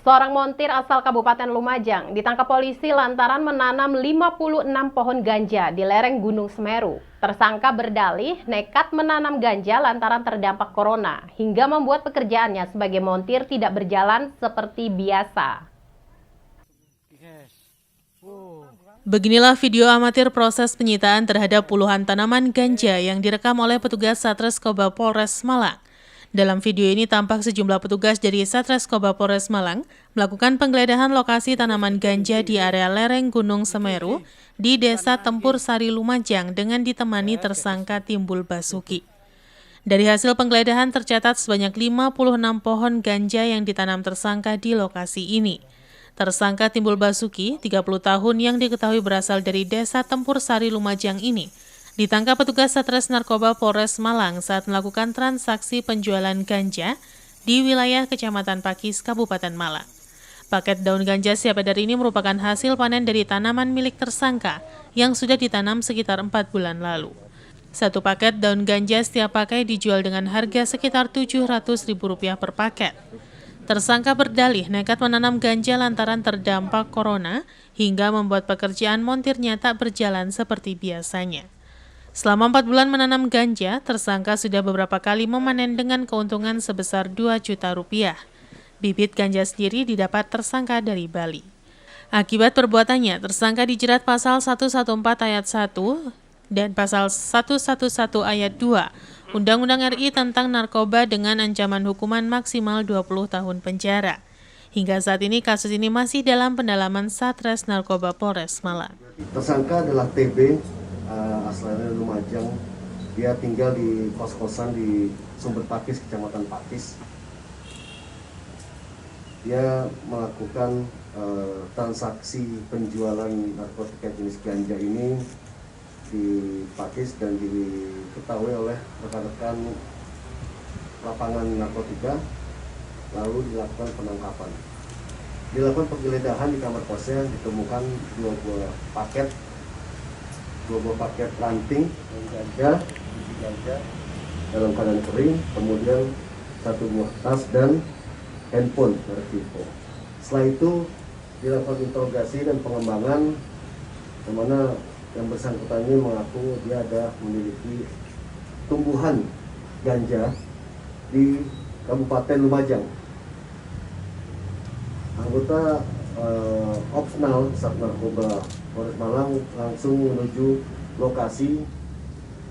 Seorang montir asal Kabupaten Lumajang ditangkap polisi lantaran menanam 56 pohon ganja di lereng Gunung Semeru. Tersangka berdalih nekat menanam ganja lantaran terdampak corona, hingga membuat pekerjaannya sebagai montir tidak berjalan seperti biasa. Beginilah video amatir proses penyitaan terhadap puluhan tanaman ganja yang direkam oleh petugas Satreskoba Polres Malang. Dalam video ini tampak sejumlah petugas dari Satreskoba Polres Malang melakukan penggeledahan lokasi tanaman ganja di area lereng Gunung Semeru di Desa Tempur Sari Lumajang dengan ditemani tersangka Timbul Basuki. Dari hasil penggeledahan tercatat sebanyak 56 pohon ganja yang ditanam tersangka di lokasi ini. Tersangka Timbul Basuki, 30 tahun yang diketahui berasal dari Desa Tempur Sari Lumajang ini, ditangkap petugas Satres Narkoba Polres Malang saat melakukan transaksi penjualan ganja di wilayah Kecamatan Pakis, Kabupaten Malang. Paket daun ganja siap edar ini merupakan hasil panen dari tanaman milik tersangka yang sudah ditanam sekitar 4 bulan lalu. Satu paket daun ganja setiap pakai dijual dengan harga sekitar Rp700.000 per paket. Tersangka berdalih nekat menanam ganja lantaran terdampak corona hingga membuat pekerjaan montirnya tak berjalan seperti biasanya. Selama 4 bulan menanam ganja, tersangka sudah beberapa kali memanen dengan keuntungan sebesar Rp2 juta. Bibit ganja sendiri didapat tersangka dari Bali. Akibat perbuatannya, tersangka dijerat pasal 114 ayat 1 dan pasal 111 ayat 2 Undang-Undang RI tentang narkoba dengan ancaman hukuman maksimal 20 tahun penjara. Hingga saat ini kasus ini masih dalam pendalaman Satres Narkoba Polres Malang. Tersangka adalah TB, asalnya Lumajang. Dia tinggal di kos-kosan di Sumber Pakis, Kecamatan Pakis. Dia melakukan transaksi penjualan narkotika jenis ganja ini di Pakis dan diketahui oleh rekan-rekan lapangan narkotika, lalu dilakukan penangkapan. Dilakukan penggeledahan di kamar kosnya, ditemukan dua buah paket ranting ganja dalam keadaan kering, kemudian satu buah tas dan handphone merek Vivo. Setelah itu dilakukan interogasi dan pengembangan, di mana yang bersangkutan ini mengaku dia ada memiliki tumbuhan ganja di Kabupaten Lumajang. Anggota opsional Sat Narkoba Polres Malang langsung menuju lokasi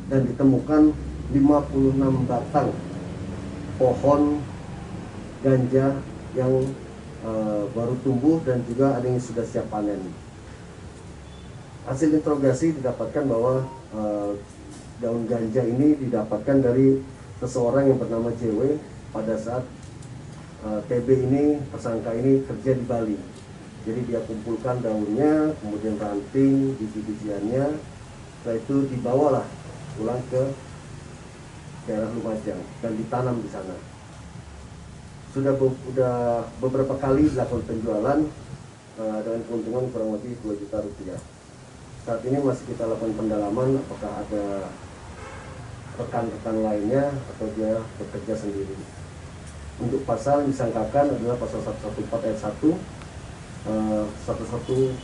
dan ditemukan 56 batang pohon ganja yang baru tumbuh dan juga ada yang sudah siap panen. Hasil interogasi didapatkan bahwa daun ganja ini didapatkan dari seseorang yang bernama JW pada saat TB ini, tersangka ini kerja di Bali. Jadi dia kumpulkan daunnya, kemudian ranting, biji-bijiannya, setelah itu dibawalah pulang ke daerah Lumajang dan ditanam di sana. Sudah beberapa kali dilakukan penjualan dengan keuntungan kurang lebih Rp2 juta. Saat ini masih kita lakukan pendalaman apakah ada rekan-rekan lainnya atau dia bekerja sendiri. Untuk pasal yang disangkakan adalah pasal 114 ayat 1, 111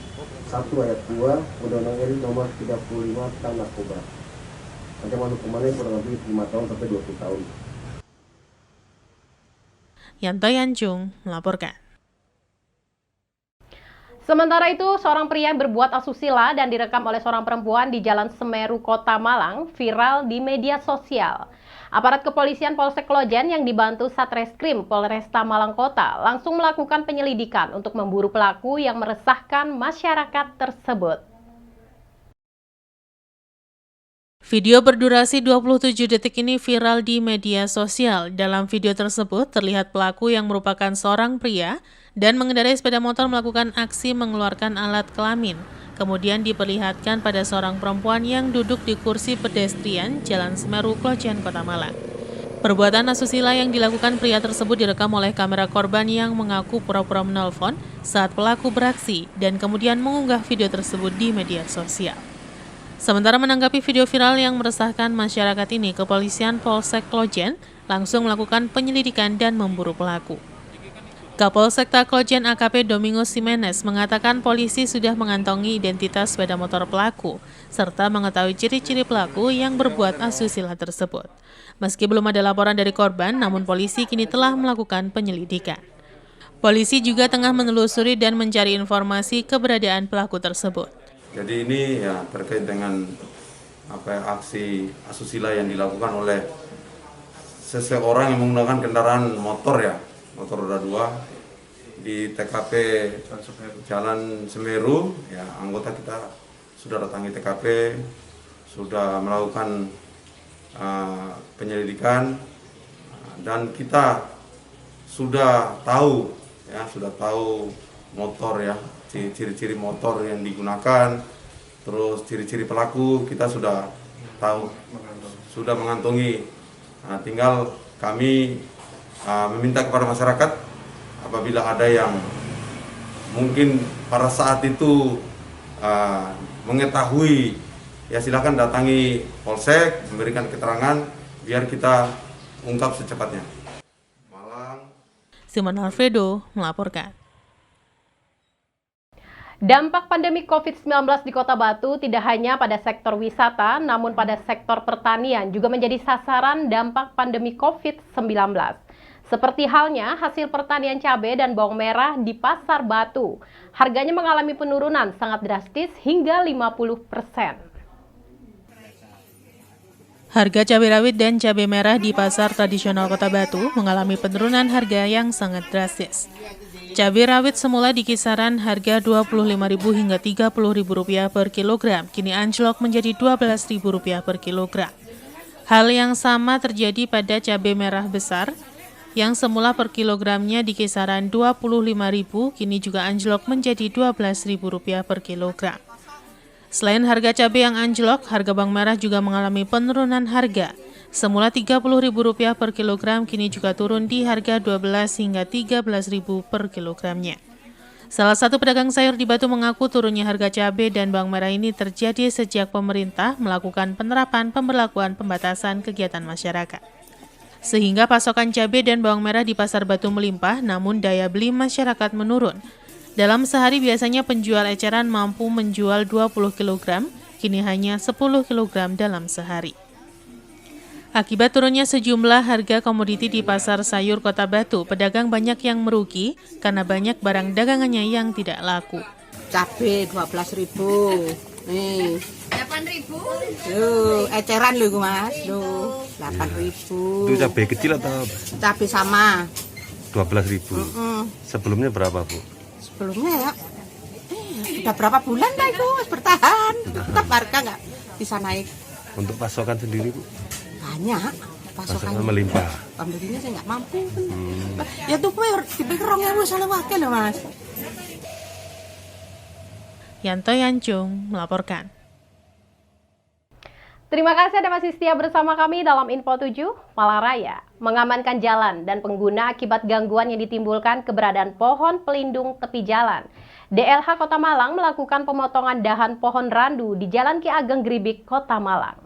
ayat 2 Undang-Undang RI nomor 35 tentang narkoba. Ancaman hukumannya kurang lebih 5 tahun sampai 20 tahun. Yanto Yanjung melaporkan. Sementara itu, seorang pria yang berbuat asusila dan direkam oleh seorang perempuan di Jalan Semeru, Kota Malang, viral di media sosial. Aparat kepolisian Polsek Klojen yang dibantu Satreskrim Polresta Malang Kota langsung melakukan penyelidikan untuk memburu pelaku yang meresahkan masyarakat tersebut. Video berdurasi 27 detik ini viral di media sosial. Dalam video tersebut terlihat pelaku yang merupakan seorang pria dan mengendarai sepeda motor melakukan aksi mengeluarkan alat kelamin. Kemudian diperlihatkan pada seorang perempuan yang duduk di kursi pedestrian Jalan Semeru, Klojen, Kota Malang. Perbuatan asusila yang dilakukan pria tersebut direkam oleh kamera korban yang mengaku pura-pura menelpon saat pelaku beraksi dan kemudian mengunggah video tersebut di media sosial. Sementara menanggapi video viral yang meresahkan masyarakat ini, Kepolisian Polsek Klojen langsung melakukan penyelidikan dan memburu pelaku. Kapolsek Taclojen AKP Domingos Jimenez mengatakan polisi sudah mengantongi identitas sepeda motor pelaku, serta mengetahui ciri-ciri pelaku yang berbuat asusila tersebut. Meski belum ada laporan dari korban, namun polisi kini telah melakukan penyelidikan. Polisi juga tengah menelusuri dan mencari informasi keberadaan pelaku tersebut. Jadi ini ya terkait dengan aksi asusila yang dilakukan oleh seseorang yang menggunakan kendaraan motor motor roda 2 di TKP Jalan Semeru. Ya, anggota kita sudah datangi TKP, sudah melakukan penyelidikan, dan kita sudah tahu motor ciri-ciri motor yang digunakan, terus ciri-ciri pelaku kita sudah tahu, sudah mengantongi. Nah, tinggal kami meminta kepada masyarakat apabila ada yang mungkin pada saat itu mengetahui, ya silakan datangi Polsek, memberikan keterangan biar kita ungkap secepatnya. Simon Alfredo melaporkan. Dampak pandemi COVID-19 di Kota Batu tidak hanya pada sektor wisata, namun pada sektor pertanian juga menjadi sasaran dampak pandemi COVID-19. Seperti halnya hasil pertanian cabai dan bawang merah di Pasar Batu. Harganya mengalami penurunan sangat drastis hingga 50%. Harga cabai rawit dan cabai merah di pasar tradisional Kota Batu mengalami penurunan harga yang sangat drastis. Cabai rawit semula di kisaran harga Rp25.000 hingga Rp30.000 per kilogram, kini anjlok menjadi Rp12.000 per kilogram. Hal yang sama terjadi pada cabai merah besar, yang semula per kilogramnya di kisaran Rp25.000, kini juga anjlok menjadi Rp12.000 per kilogram. Selain harga cabai yang anjlok, harga bawang merah juga mengalami penurunan harga. Semula Rp30.000 per kilogram, kini juga turun di harga Rp12 hingga Rp13.000 per kilogramnya. Salah satu pedagang sayur di Batu mengaku turunnya harga cabai dan bawang merah ini terjadi sejak pemerintah melakukan penerapan pemberlakuan pembatasan kegiatan masyarakat. Sehingga pasokan cabai dan bawang merah di Pasar Batu melimpah, namun daya beli masyarakat menurun. Dalam sehari biasanya penjual eceran mampu menjual 20 kg, kini hanya 10 kg dalam sehari. Akibat turunnya sejumlah harga komoditi di pasar sayur Kota Batu, pedagang banyak yang merugi karena banyak barang dagangannya yang tidak laku. Cabai 12.000. Nih. 8.000. Loh, eceran lho Mas. Loh, 8.000. Itu cabai kecil atau Cabai sama. 12.000. Sebelumnya berapa, Bu? Sebelumnya ya. Udah berapa bulan dah itu bertahan. Tetap harga nggak bisa naik. Untuk pasokan sendiri, Bu? Banyak Pasokan melimpah. Pembelinya saya nggak mampu. Ya tuh dipikir 2.000 salah wakil loh Mas. Yanto Yancung melaporkan. Terima kasih Anda masih setia bersama kami dalam Info 7 Malang Raya. Mengamankan jalan dan pengguna akibat gangguan yang ditimbulkan keberadaan pohon pelindung tepi jalan. DLH Kota Malang melakukan pemotongan dahan pohon randu di Jalan Ki Ageng Gribik, Kota Malang.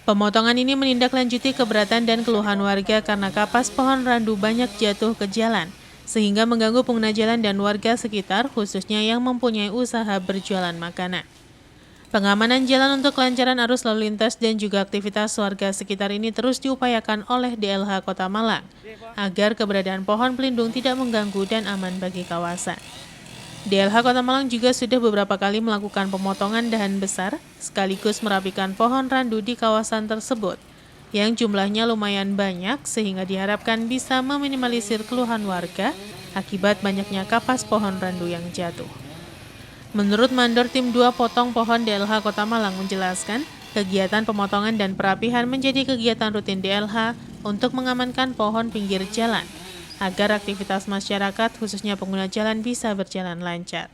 Pemotongan ini menindaklanjuti keberatan dan keluhan warga karena kapas pohon randu banyak jatuh ke jalan, sehingga mengganggu pengguna jalan dan warga sekitar, khususnya yang mempunyai usaha berjualan makanan. Pengamanan jalan untuk kelancaran arus lalu lintas dan juga aktivitas warga sekitar ini terus diupayakan oleh DLH Kota Malang, agar keberadaan pohon pelindung tidak mengganggu dan aman bagi kawasan. DLH Kota Malang juga sudah beberapa kali melakukan pemotongan dahan besar, sekaligus merapikan pohon randu di kawasan tersebut, yang jumlahnya lumayan banyak sehingga diharapkan bisa meminimalisir keluhan warga akibat banyaknya kapas pohon randu yang jatuh. Menurut Mandor Tim 2 Potong Pohon DLH Kota Malang menjelaskan, kegiatan pemotongan dan perapihan menjadi kegiatan rutin DLH untuk mengamankan pohon pinggir jalan, agar aktivitas masyarakat khususnya pengguna jalan bisa berjalan lancar.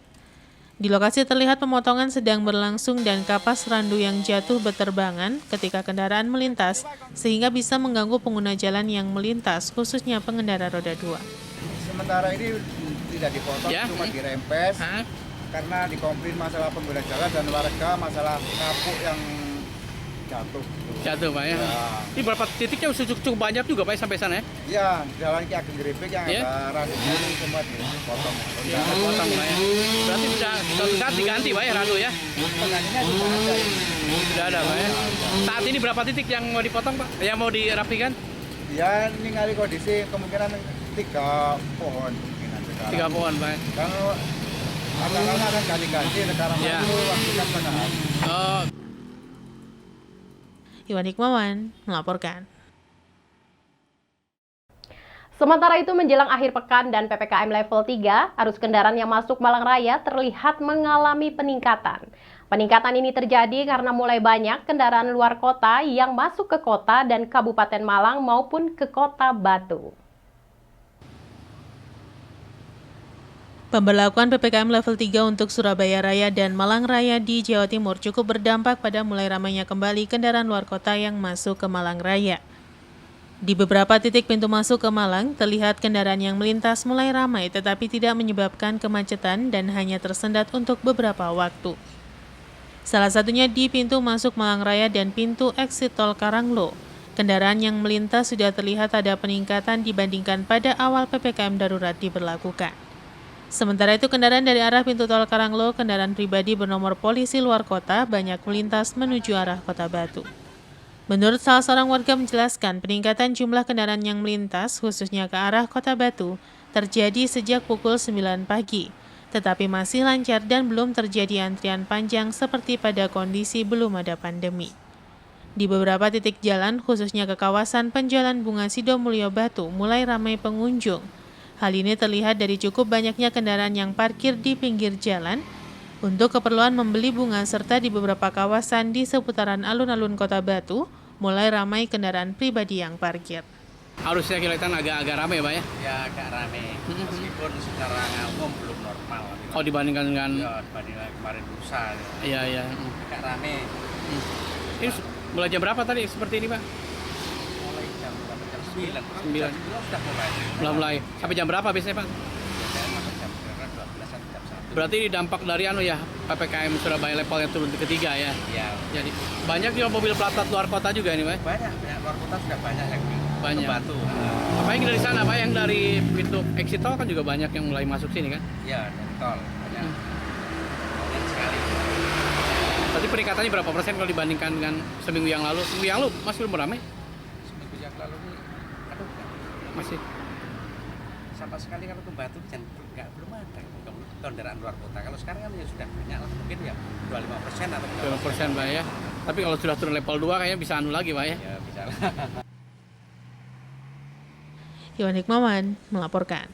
Di lokasi terlihat pemotongan sedang berlangsung dan kapas randu yang jatuh berterbangan ketika kendaraan melintas sehingga bisa mengganggu pengguna jalan yang melintas khususnya pengendara roda 2. Sementara ini tidak dipotong, cuma dirempes karena dikomplain masalah pengguna jalan dan warga masalah kapuk yang jatuh. Jatuh Pak ya. Ini berapa titiknya cukup banyak juga Pak sampai sana ya? Iya, jalan ki agak gerepek yang ada randunya semua dipotong. Ya, potong Pak ya. Berarti sudah diganti Pak ya randu ya? Penggantinya juga ada. Sudah ada Pak ya. Saat ini berapa titik yang mau dipotong Pak? Yang mau dirapikan? Ya, ini kali kondisi kemungkinan 3 pohon kemungkinan sekarang. 3 pohon Pak. Kalau kadang-kadang akan ganti-ganti negara Ya. maju waktu kan padahal. Oh, Iwan Hikmawan melaporkan. Sementara itu menjelang akhir pekan dan PPKM level 3, arus kendaraan yang masuk Malang Raya terlihat mengalami peningkatan. Peningkatan ini terjadi karena mulai banyak kendaraan luar kota yang masuk ke kota dan Kabupaten Malang maupun ke Kota Batu. Pemberlakuan PPKM level 3 untuk Surabaya Raya dan Malang Raya di Jawa Timur cukup berdampak pada mulai ramainya kembali kendaraan luar kota yang masuk ke Malang Raya. Di beberapa titik pintu masuk ke Malang, terlihat kendaraan yang melintas mulai ramai tetapi tidak menyebabkan kemacetan dan hanya tersendat untuk beberapa waktu. Salah satunya di pintu masuk Malang Raya dan pintu exit tol Karanglo. Kendaraan yang melintas sudah terlihat ada peningkatan dibandingkan pada awal PPKM darurat diberlakukan. Sementara itu kendaraan dari arah pintu tol Karanglo, kendaraan pribadi bernomor polisi luar kota banyak melintas menuju arah Kota Batu. Menurut salah seorang warga menjelaskan, peningkatan jumlah kendaraan yang melintas khususnya ke arah Kota Batu terjadi sejak pukul 9 pagi, tetapi masih lancar dan belum terjadi antrian panjang seperti pada kondisi belum ada pandemi. Di beberapa titik jalan, khususnya ke kawasan penjualan bunga Sidomulyo Batu, mulai ramai pengunjung. Hal ini terlihat dari cukup banyaknya kendaraan yang parkir di pinggir jalan untuk keperluan membeli bunga serta di beberapa kawasan di seputaran alun-alun Kota Batu mulai ramai kendaraan pribadi yang parkir. harusnya kelihatan agak ramai Pak ya? Ya agak ramai, meskipun secara umum belum normal. Oh dibandingkan dengan? Ya dibandingkan kemarin lusa. Iya. Agak ramai. Ini mulai jam berapa tadi seperti ini Pak? Mulai jam 9. 9. Sudah mulai. Mulai. Sampai jam berapa biasanya Pak? Biasanya sampai jam 12-an, jam 1. Berarti dampak dari PPKM Surabaya level yang turun ketiga ya? Iya. Jadi banyak juga mobil plat luar kota juga ini Pak? Banyak luar kota sudah banyak yang Banyak. ke Batu. Apa yang dari sana Pak? Yang dari pintu exit tol kan juga banyak yang mulai masuk sini kan? Iya, dari tol banyak. Banyak sekali. Berarti peningkatannya berapa persen kalau dibandingkan dengan seminggu yang lalu? Seminggu yang lalu masih belum ramai? Seminggu yang lalu ini, Masih. sama sekali kalau ke Batu belum ada kendaraan luar kota. Kalau sekarang kan ya sudah banyak lah, mungkin ya 25% atau 25% Pak ya. Tapi kalau sudah turun level 2 kayaknya bisa anu lagi Pak ya. Ya bisa lah. Iwan Hikmawan melaporkan.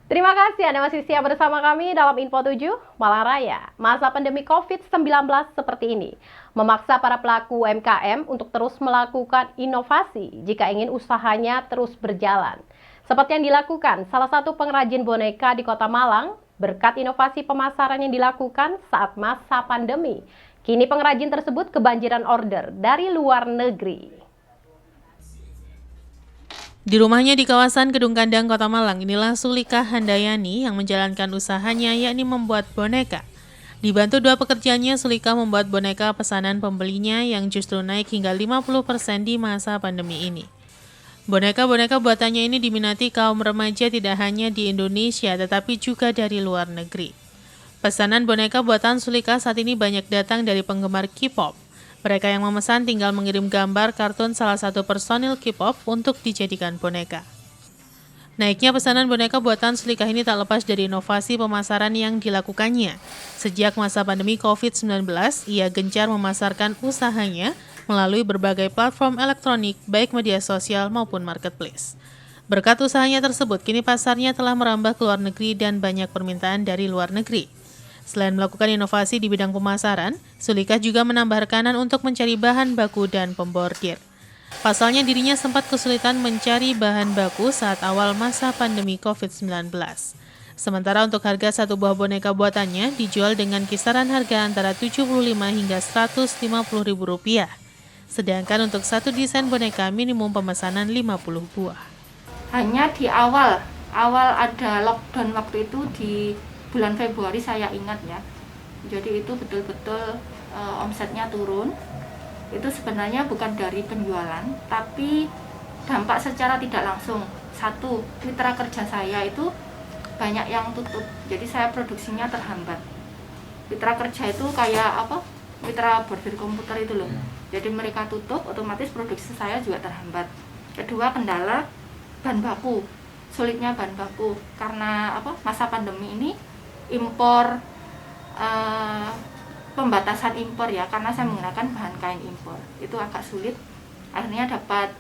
Terima kasih Anda masih setia bersama kami dalam Info 7 Malang Raya. Masa pandemi COVID-19 seperti ini memaksa para pelaku UMKM untuk terus melakukan inovasi jika ingin usahanya terus berjalan. Seperti yang dilakukan salah satu pengrajin boneka di Kota Malang berkat inovasi pemasaran yang dilakukan saat masa pandemi. Kini pengrajin tersebut kebanjiran order dari luar negeri. Di rumahnya di kawasan Kedung Kandang, Kota Malang, inilah Sulika Handayani yang menjalankan usahanya yakni membuat boneka. Dibantu 2 pekerjaannya, Sulika membuat boneka pesanan pembelinya yang justru naik hingga 50% di masa pandemi ini. Boneka-boneka buatannya ini diminati kaum remaja tidak hanya di Indonesia tetapi juga dari luar negeri. Pesanan boneka buatan Sulika saat ini banyak datang dari penggemar K-pop. Mereka yang memesan tinggal mengirim gambar kartun salah satu personil K-pop untuk dijadikan boneka. Naiknya pesanan boneka buatan Sulika ini tak lepas dari inovasi pemasaran yang dilakukannya. Sejak masa pandemi COVID-19, ia gencar memasarkan usahanya melalui berbagai platform elektronik, baik media sosial maupun marketplace. Berkat usahanya tersebut, kini pasarnya telah merambah ke luar negeri dan banyak permintaan dari luar negeri. Selain melakukan inovasi di bidang pemasaran, Sulika juga menambah rekanan untuk mencari bahan baku dan pembordir. Pasalnya dirinya sempat kesulitan mencari bahan baku saat awal masa pandemi COVID-19. Sementara untuk harga satu buah boneka buatannya dijual dengan kisaran harga antara Rp75 hingga Rp150.000. Sedangkan untuk satu desain boneka minimum pemesanan 50 buah. Hanya di awal ada lockdown waktu itu di bulan Februari saya ingat ya. Jadi itu betul-betul omsetnya turun, itu sebenarnya bukan dari penjualan, tapi dampak secara tidak langsung. Satu, mitra kerja saya itu banyak yang tutup, jadi saya produksinya terhambat. Mitra kerja itu kayak apa? Mitra bordir komputer itu loh. Jadi mereka tutup, otomatis produksi saya juga terhambat. Kedua, kendala bahan baku, sulitnya bahan baku karena apa? Masa pandemi ini impor, pembatasan impor ya, karena saya menggunakan bahan kain impor, itu agak sulit. Akhirnya dapat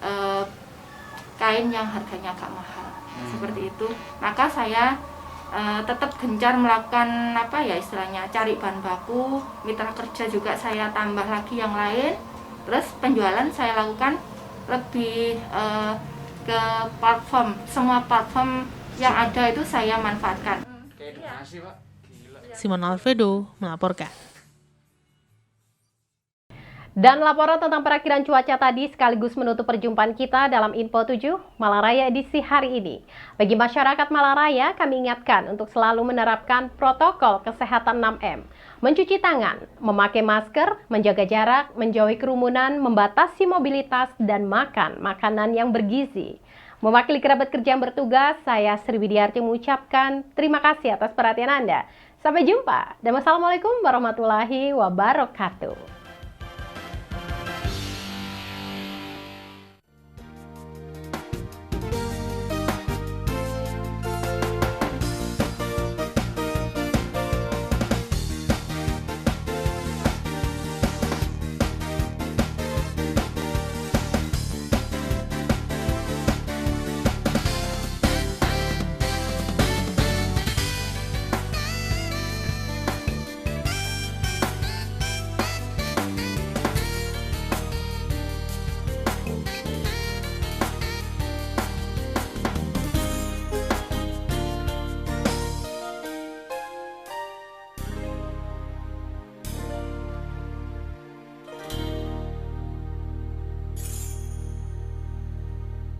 kain yang harganya agak mahal, seperti itu. Maka saya tetap gencar melakukan apa ya istilahnya, cari bahan baku, mitra kerja juga saya tambah lagi yang lain. Terus penjualan saya lakukan lebih ke platform, semua platform yang ada itu saya manfaatkan. Simon Alfredo melaporkan. Dan laporan tentang perakhiran cuaca tadi sekaligus menutup perjumpaan kita dalam Info 7 Malang Raya edisi hari ini. Bagi masyarakat Malang Raya, kami ingatkan untuk selalu menerapkan protokol kesehatan 6M. Mencuci tangan, memakai masker, menjaga jarak, menjauhi kerumunan, membatasi mobilitas, dan makan makanan yang bergizi. Mewakili kerabat kerja yang bertugas, saya Sri Widiarti mengucapkan terima kasih atas perhatian Anda. Sampai jumpa dan wassalamualaikum warahmatullahi wabarakatuh.